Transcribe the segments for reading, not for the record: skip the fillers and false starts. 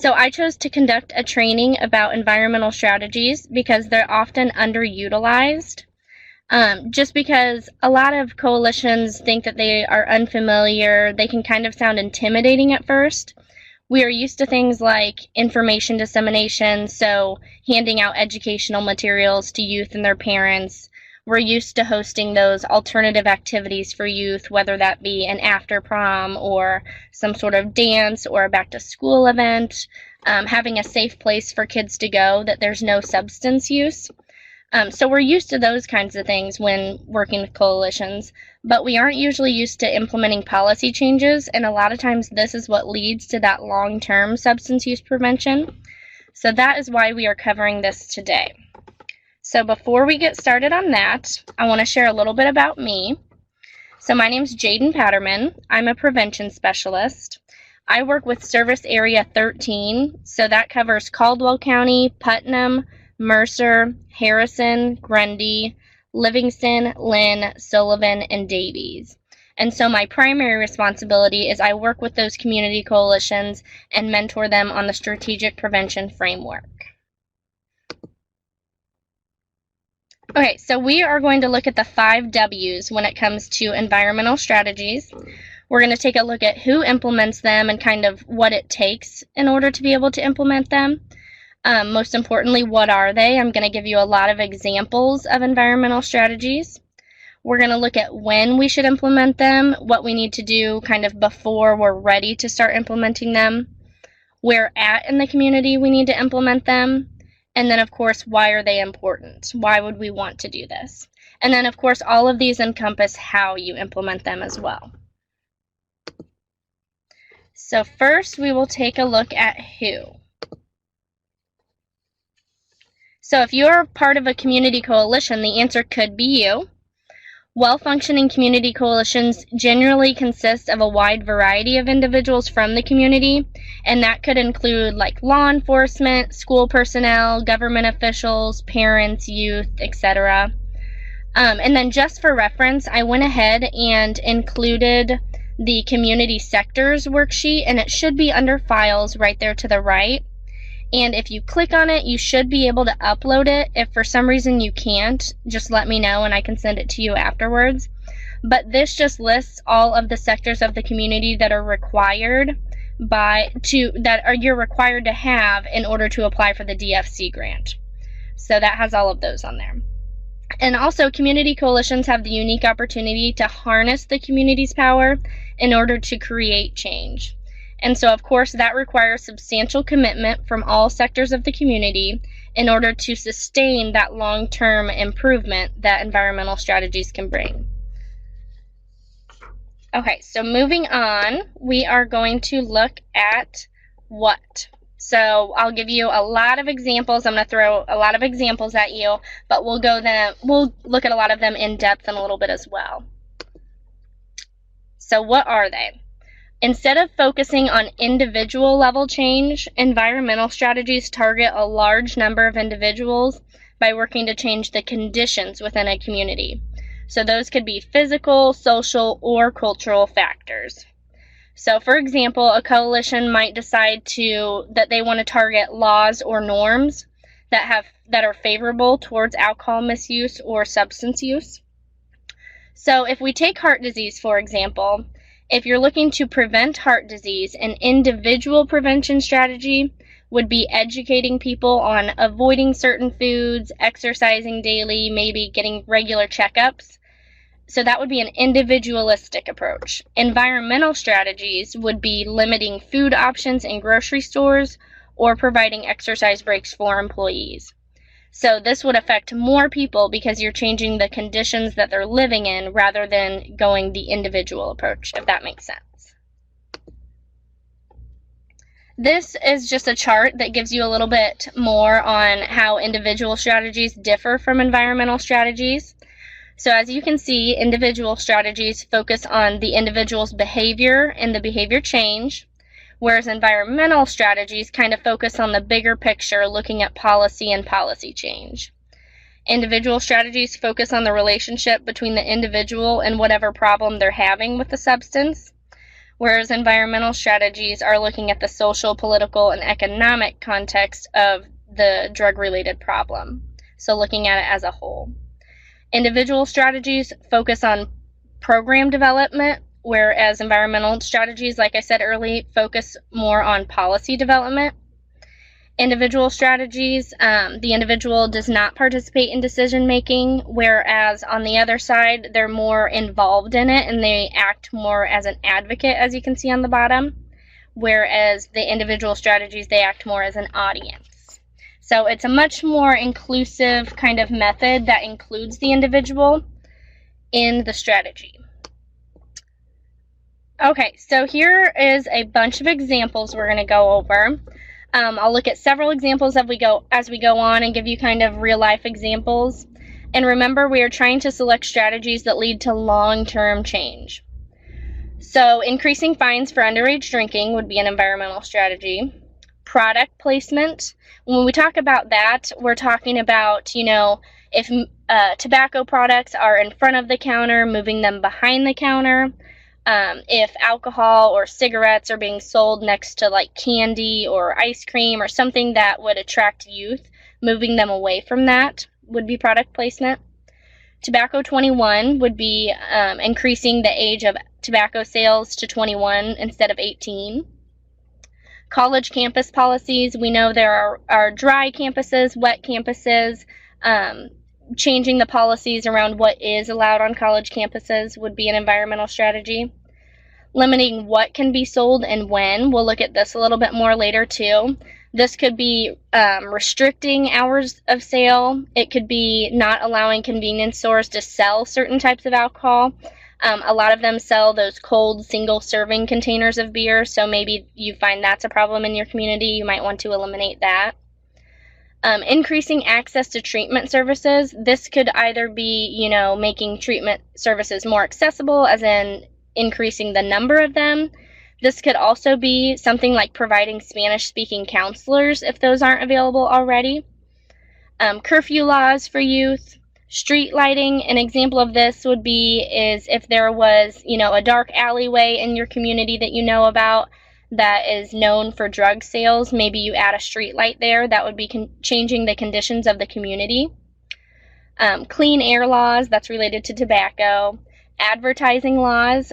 So I chose to conduct a training about environmental strategies because they're often underutilized. Just because a lot of coalitions think that they are unfamiliar, they can kind of sound intimidating at first. We are used to things like information dissemination, so handing out educational materials to youth and their parents. We're used to hosting those alternative activities for youth, whether that be an after prom or some sort of dance or a back to school event, having a safe place for kids to go that there's no substance use. So we're used to those kinds of things when working with coalitions, but we aren't usually used to implementing policy changes, and a lot of times this is what leads to that long-term substance use prevention. So that is why we are covering this today. So before we get started on that, I want to share a little bit about me. So my name is Jaidan Pattermann. I'm a prevention specialist. I work with Service Area 13, so that covers Caldwell County, Putnam, Mercer, Harrison, Grundy, Livingston, Lynn, Sullivan, and Davies. And so my primary responsibility is I work with those community coalitions and mentor them on the strategic prevention framework. Okay, so we are going to look at the 5 W's when it comes to environmental strategies. We're going to take a look at who implements them and kind of what it takes in order to be able to implement them. Most importantly, what are they? I'm going to give you a lot of examples of environmental strategies. We're going to look at when we should implement them, what we need to do kind of before we're ready to start implementing them, where at in the community we need to implement them, and then, of course, why are they important? Why would we want to do this? And then, of course, all of these encompass how you implement them as well. So first, we will take a look at who. So if you're part of a community coalition, the answer could be you. Well-functioning community coalitions generally consist of a wide variety of individuals from the community, and that could include like law enforcement, school personnel, government officials, parents, youth, etc. And then just for reference, I went ahead and included the community sectors worksheet, and it should be under files right there to the right. And if you click on it, you should be able to upload it. If for some reason you can't, just let me know and I can send it to you afterwards. But this just lists all of the sectors of the community that are required you're required to have in order to apply for the DFC grant. So that has all of those on there. And also, community coalitions have the unique opportunity to harness the community's power in order to create change. And so, of course, that requires substantial commitment from all sectors of the community in order to sustain that long-term improvement that environmental strategies can bring. Okay, so moving on, we are going to look at what. So I'll give you a lot of examples. I'm going to throw a lot of examples at you, but we'll look at a lot of them in depth in a little bit as well. So what are they? Instead of focusing on individual level change, environmental strategies target a large number of individuals by working to change the conditions within a community. So those could be physical, social, or cultural factors. So for example, a coalition might decide that they want to target laws or norms that are favorable towards alcohol misuse or substance use. So if we take heart disease, for example, if you're looking to prevent heart disease, an individual prevention strategy would be educating people on avoiding certain foods, exercising daily, maybe getting regular checkups. So that would be an individualistic approach. Environmental strategies would be limiting food options in grocery stores or providing exercise breaks for employees. So this would affect more people because you're changing the conditions that they're living in rather than going the individual approach, if that makes sense. This is just a chart that gives you a little bit more on how individual strategies differ from environmental strategies. So as you can see, individual strategies focus on the individual's behavior and the behavior change, whereas environmental strategies kind of focus on the bigger picture, looking at policy and policy change. Individual strategies focus on the relationship between the individual and whatever problem they're having with the substance, whereas environmental strategies are looking at the social, political, and economic context of the drug-related problem, so looking at it as a whole. Individual strategies focus on program development, whereas environmental strategies, like I said earlier, focus more on policy development. Individual strategies, the individual does not participate in decision making, whereas on the other side, they're more involved in it and they act more as an advocate, as you can see on the bottom, whereas the individual strategies, they act more as an audience. So it's a much more inclusive kind of method that includes the individual in the strategy. Okay, so here is a bunch of examples we're going to go over. I'll look at several examples as we go on and give you kind of real life examples. And remember, we are trying to select strategies that lead to long-term change. So increasing fines for underage drinking would be an environmental strategy. Product placement, when we talk about that, we're talking about, if tobacco products are in front of the counter, moving them behind the counter. If alcohol or cigarettes are being sold next to like candy or ice cream or something that would attract youth, moving them away from that would be product placement. Tobacco 21 would be increasing the age of tobacco sales to 21 instead of 18. College campus policies, we know there are dry campuses, wet campuses. Changing the policies around what is allowed on college campuses would be an environmental strategy. Limiting what can be sold and when. We'll look at this a little bit more later too. This could be restricting hours of sale. It could be not allowing convenience stores to sell certain types of alcohol. A lot of them sell those cold single-serving containers of beer, so maybe you find that's a problem in your community. You might want to eliminate that. Increasing access to treatment services. This could either be, making treatment services more accessible, as in increasing the number of them. This could also be something like providing Spanish-speaking counselors if those aren't available already. Curfew laws for youth. Street lighting, an example of this would be is if there was, a dark alleyway in your community that you know about that is known for drug sales, maybe you add a street light there. That would be changing the conditions of the community. Clean air laws, that's related to tobacco. Advertising laws,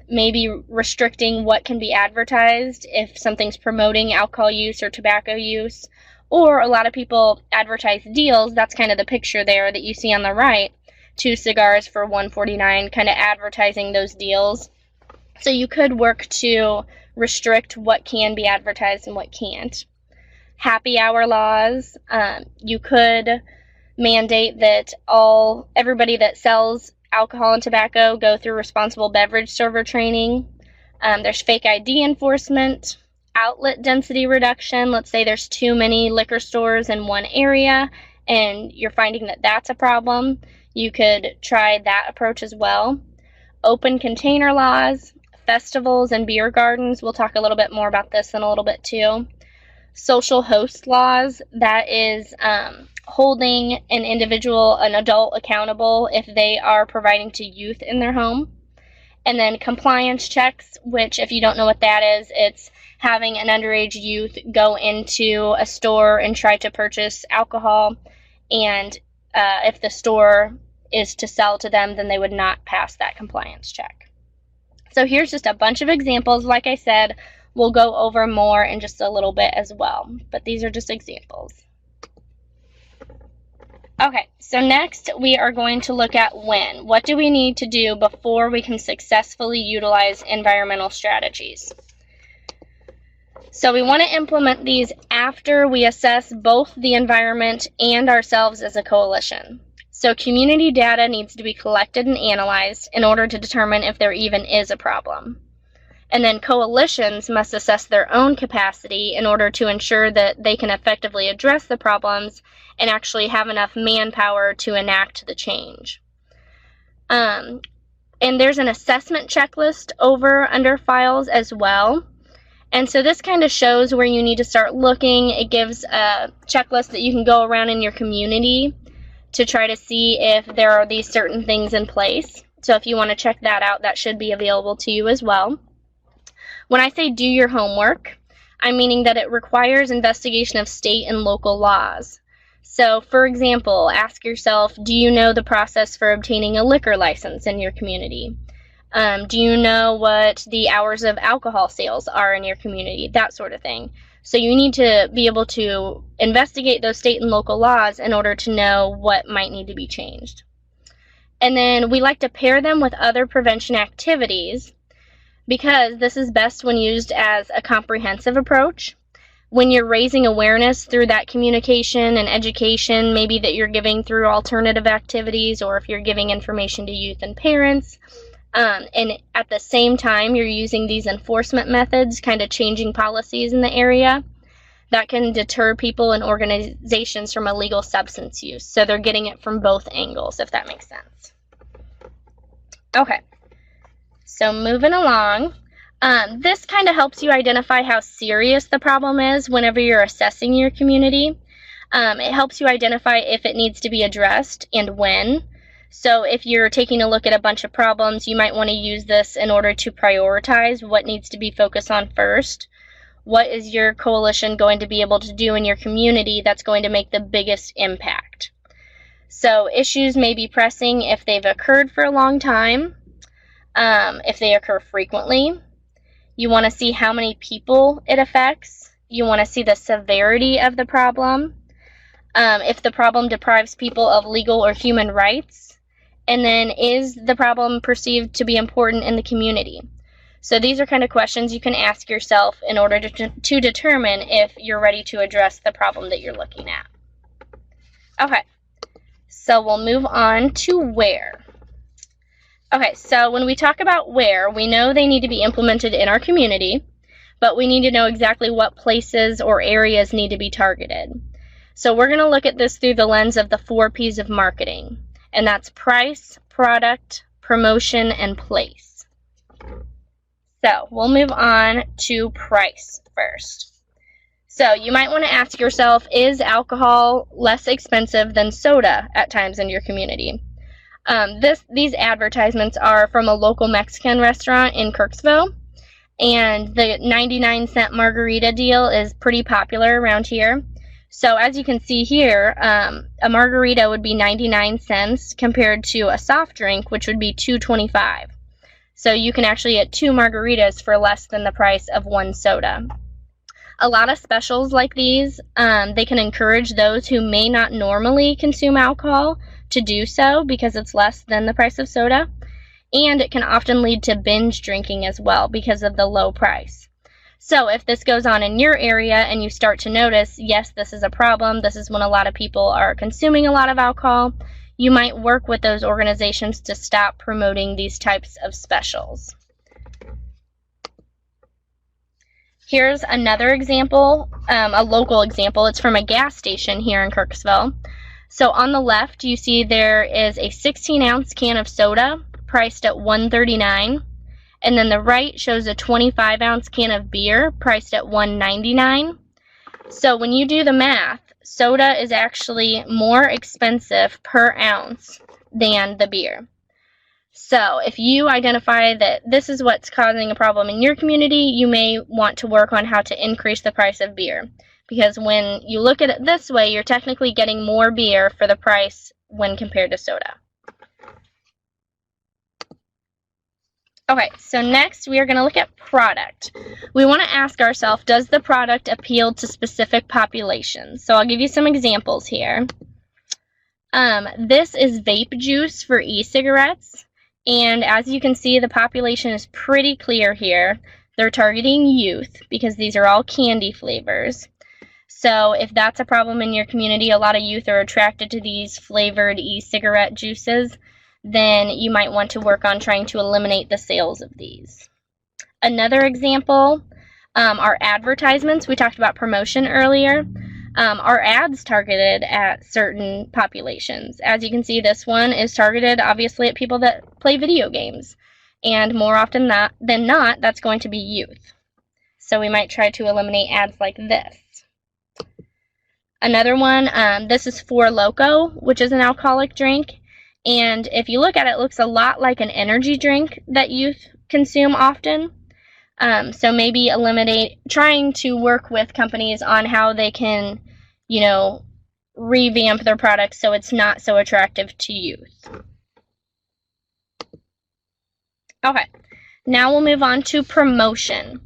maybe restricting what can be advertised if something's promoting alcohol use or tobacco use. Or a lot of people advertise deals. That's kind of the picture there that you see on the right. 2 cigars for $1.49, kind of advertising those deals. So you could work to restrict what can be advertised and what can't. Happy hour laws. You could mandate that everybody that sells alcohol and tobacco go through responsible beverage server training. There's fake ID enforcement. Outlet density reduction. Let's say there's too many liquor stores in one area and you're finding that that's a problem. You could try that approach as well. Open container laws. Festivals and beer gardens. We'll talk a little bit more about this in a little bit too. Social host laws. That is holding an adult accountable if they are providing to youth in their home. And then compliance checks, which if you don't know what that is, it's having an underage youth go into a store and try to purchase alcohol. And if the store is to sell to them, then they would not pass that compliance check. So here's just a bunch of examples. Like I said, we'll go over more in just a little bit as well, but these are just examples. Okay, so next we are going to look at when. What do we need to do before we can successfully utilize environmental strategies? So we want to implement these after we assess both the environment and ourselves as a coalition. So community data needs to be collected and analyzed in order to determine if there even is a problem. And then coalitions must assess their own capacity in order to ensure that they can effectively address the problems and actually have enough manpower to enact the change. And there's an assessment checklist under files as well. And so this kind of shows where you need to start looking. It gives a checklist that you can go around in your community to try to see if there are these certain things in place. So if you want to check that out, that should be available to you as well. When I say do your homework, I'm meaning that it requires investigation of state and local laws. So, for example, ask yourself, do you know the process for obtaining a liquor license in your community? Do you know what the hours of alcohol sales are in your community? That sort of thing. So you need to be able to investigate those state and local laws in order to know what might need to be changed. And then we like to pair them with other prevention activities because this is best when used as a comprehensive approach. When you're raising awareness through that communication and education, maybe that you're giving through alternative activities, or if you're giving information to youth and parents, and at the same time you're using these enforcement methods, kind of changing policies in the area, that can deter people and organizations from illegal substance use. So they're getting it from both angles, if that makes sense. Okay, so moving along. This kind of helps you identify how serious the problem is whenever you're assessing your community. It helps you identify if it needs to be addressed and when. So if you're taking a look at a bunch of problems, you might want to use this in order to prioritize what needs to be focused on first. What is your coalition going to be able to do in your community that's going to make the biggest impact? So issues may be pressing if they've occurred for a long time, if they occur frequently. You want to see how many people it affects. You want to see the severity of the problem. If the problem deprives people of legal or human rights. And then, is the problem perceived to be important in the community? So these are kind of questions you can ask yourself in order to determine if you're ready to address the problem that you're looking at. Okay, so we'll move on to where. Okay, so when we talk about where, we know they need to be implemented in our community, but we need to know exactly what places or areas need to be targeted. So we're going to look at this through the lens of the 4 P's of marketing, and that's price, product, promotion, and place. So we'll move on to price first. So you might want to ask yourself, is alcohol less expensive than soda at times in your community? These advertisements are from a local Mexican restaurant in Kirksville, and the 99-cent margarita deal is pretty popular around here. So as you can see here, a margarita would be 99 cents compared to a soft drink, which would be $2.25. So you can actually get 2 margaritas for less than the price of 1 soda. A lot of specials like these, they can encourage those who may not normally consume alcohol to do so because it's less than the price of soda. And it can often lead to binge drinking as well because of the low price. So if this goes on in your area and you start to notice, yes, this is a problem, this is when a lot of people are consuming a lot of alcohol, you might work with those organizations to stop promoting these types of specials. Here's another example, a local example. It's from a gas station here in Kirksville. So on the left, you see there is a 16-ounce can of soda priced at $1.39. And then the right shows a 25-ounce can of beer priced at $1.99. So when you do the math, soda is actually more expensive per ounce than the beer. So if you identify that this is what's causing a problem in your community, you may want to work on how to increase the price of beer. Because when you look at it this way, you're technically getting more beer for the price when compared to soda. Okay, so next we are going to look at product. We want to ask ourselves, does the product appeal to specific populations? So I'll give you some examples here. This is vape juice for e-cigarettes. And as you can see, the population is pretty clear here. They're targeting youth because these are all candy flavors. So if that's a problem in your community, a lot of youth are attracted to these flavored e-cigarette juices, then you might want to work on trying to eliminate the sales of these. Another example are advertisements. We talked about promotion earlier. Are ads targeted at certain populations? As you can see, this one is targeted obviously at people that play video games. And more often than not, that's going to be youth. So we might try to eliminate ads like this. Another one, this is Four Loko, which is an alcoholic drink. And if you look at it, it looks a lot like an energy drink that youth consume often. So maybe trying to work with companies on how they can, revamp their products so it's not so attractive to youth. Okay, now we'll move on to promotion.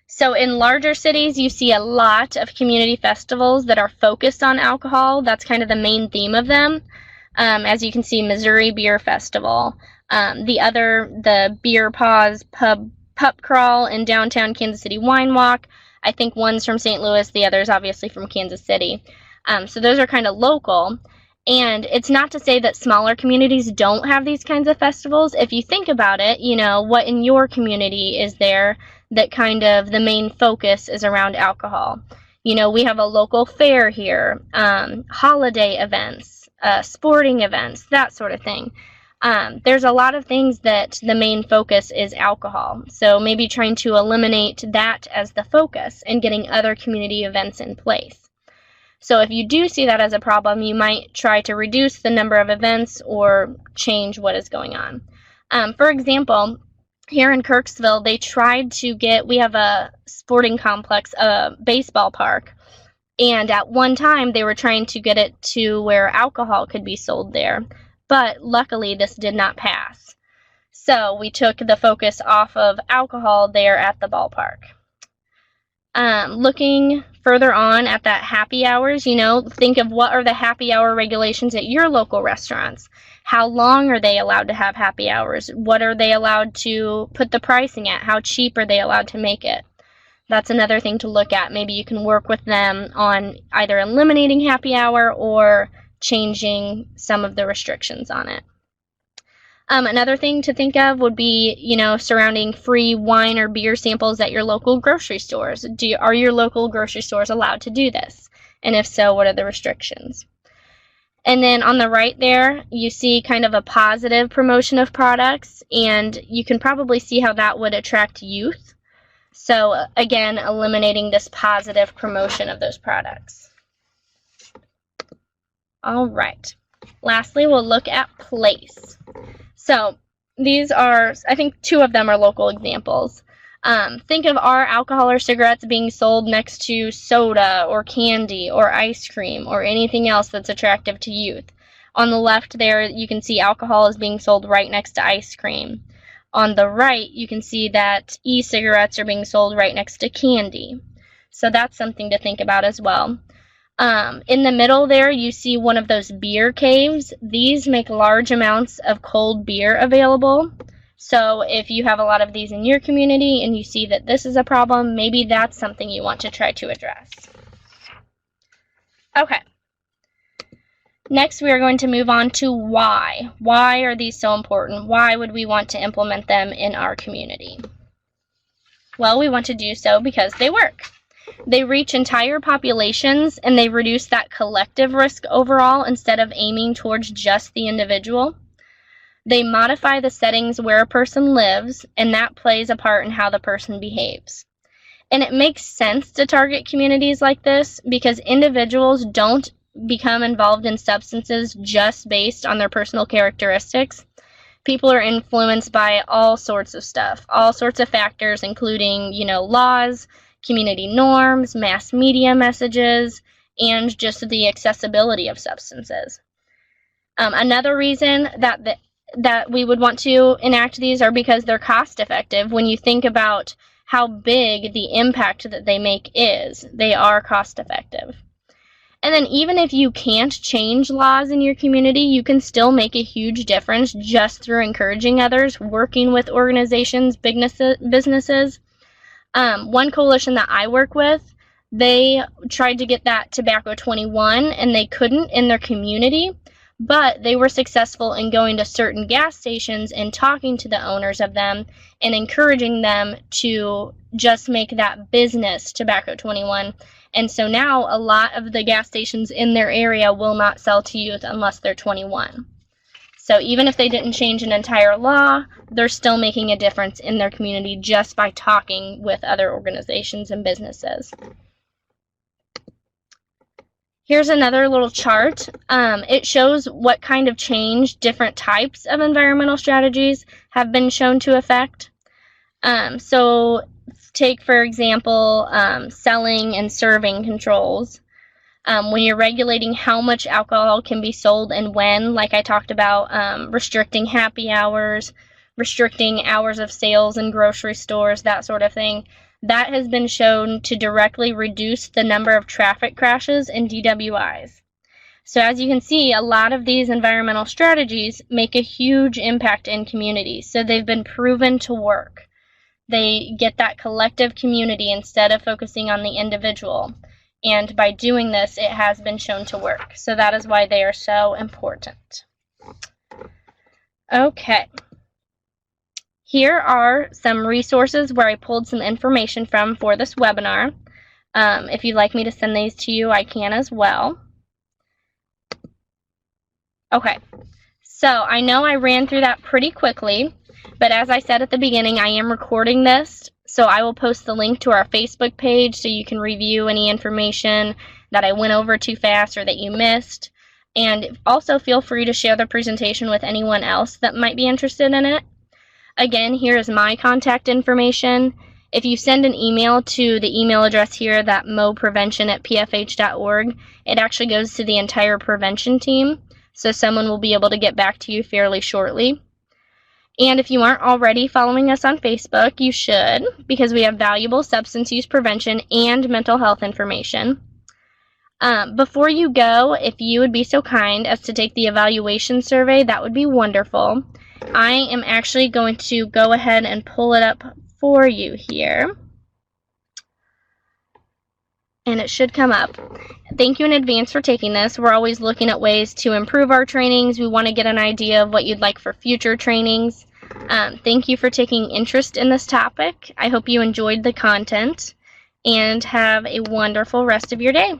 So in larger cities, you see a lot of community festivals that are focused on alcohol. That's kind of the main theme of them. As you can see, Missouri Beer Festival. The Beer Paws Pup Crawl in downtown Kansas City Wine Walk. I think one's from St. Louis, the other's obviously from Kansas City. So those are kind of local. And it's not to say that smaller communities don't have these kinds of festivals. If you think about it, what in your community is there that kind of the main focus is around alcohol? We have a local fair here, holiday events, sporting events, that sort of thing. There's a lot of things that the main focus is alcohol. So maybe trying to eliminate that as the focus and getting other community events in place. So if you do see that as a problem, you might try to reduce the number of events or change what is going on. For example, here in Kirksville, we have a sporting complex, a baseball park, and at one time they were trying to get it to where alcohol could be sold there, but luckily this did not pass. So we took the focus off of alcohol there at the ballpark. Looking further on at that happy hours, think of what are the happy hour regulations at your local restaurants. How long are they allowed to have happy hours? What are they allowed to put the pricing at? How cheap are they allowed to make it? That's another thing to look at. Maybe you can work with them on either eliminating happy hour or changing some of the restrictions on it. Another thing to think of would be, surrounding free wine or beer samples at your local grocery stores. Are your local grocery stores allowed to do this? And if so, what are the restrictions? And then on the right there, you see kind of a positive promotion of products, and you can probably see how that would attract youth. So again, eliminating this positive promotion of those products. All right. Lastly, we'll look at place. So these are, I think 2 of them are local examples. Think of our alcohol or cigarettes being sold next to soda or candy or ice cream or anything else that's attractive to youth. On the left there, you can see alcohol is being sold right next to ice cream. On the right, you can see that e-cigarettes are being sold right next to candy. So that's something to think about as well. In the middle there, you see one of those beer caves. These make large amounts of cold beer available. So if you have a lot of these in your community and you see that this is a problem, maybe that's something you want to try to address. Okay. Next, we are going to move on to why. Why are these so important? Why would we want to implement them in our community? Well, we want to do so because they work. They reach entire populations, and they reduce that collective risk overall instead of aiming towards just the individual. They modify the settings where a person lives, and that plays a part in how the person behaves. And it makes sense to target communities like this because individuals don't become involved in substances just based on their personal characteristics. People are influenced by all sorts of stuff, all sorts of factors, including, laws, community norms, mass media messages, and just the accessibility of substances. Another reason that we would want to enact these are because they're cost effective. When you think about how big the impact that they make is, they are cost effective. And then even if you can't change laws in your community, you can still make a huge difference just through encouraging others, working with organizations, businesses. One coalition that I work with, they tried to get that tobacco 21 and they couldn't in their community, but they were successful in going to certain gas stations and talking to the owners of them and encouraging them to just make that business tobacco 21. And so now a lot of the gas stations in their area will not sell to youth unless they're 21. So even if they didn't change an entire law, they're still making a difference in their community just by talking with other organizations and businesses. Here's another little chart. It shows what kind of change different types of environmental strategies have been shown to affect. So take, for example, selling and serving controls. When you're regulating how much alcohol can be sold and when, like I talked about, restricting happy hours, restricting hours of sales in grocery stores, that sort of thing, that has been shown to directly reduce the number of traffic crashes and DWIs. So as you can see, a lot of these environmental strategies make a huge impact in communities. So they've been proven to work. They get that collective community instead of focusing on the individual. And by doing this, it has been shown to work. So that is why they are so important. Okay. Here are some resources where I pulled some information from for this webinar. If you'd like me to send these to you, I can as well. Okay, so I know I ran through that pretty quickly, but as I said at the beginning, I am recording this, so I will post the link to our Facebook page so you can review any information that I went over too fast or that you missed. And also feel free to share the presentation with anyone else that might be interested in it. Again, here is my contact information. If you send an email to the email address here, that moprevention@pfh.org, it actually goes to the entire prevention team. So someone will be able to get back to you fairly shortly. And if you aren't already following us on Facebook, you should, because we have valuable substance use prevention and mental health information. Before you go, if you would be so kind as to take the evaluation survey, that would be wonderful. I am actually going to go ahead and pull it up for you here. And it should come up. Thank you in advance for taking this. We're always looking at ways to improve our trainings. We want to get an idea of what you'd like for future trainings. Thank you for taking interest in this topic. I hope you enjoyed the content and have a wonderful rest of your day.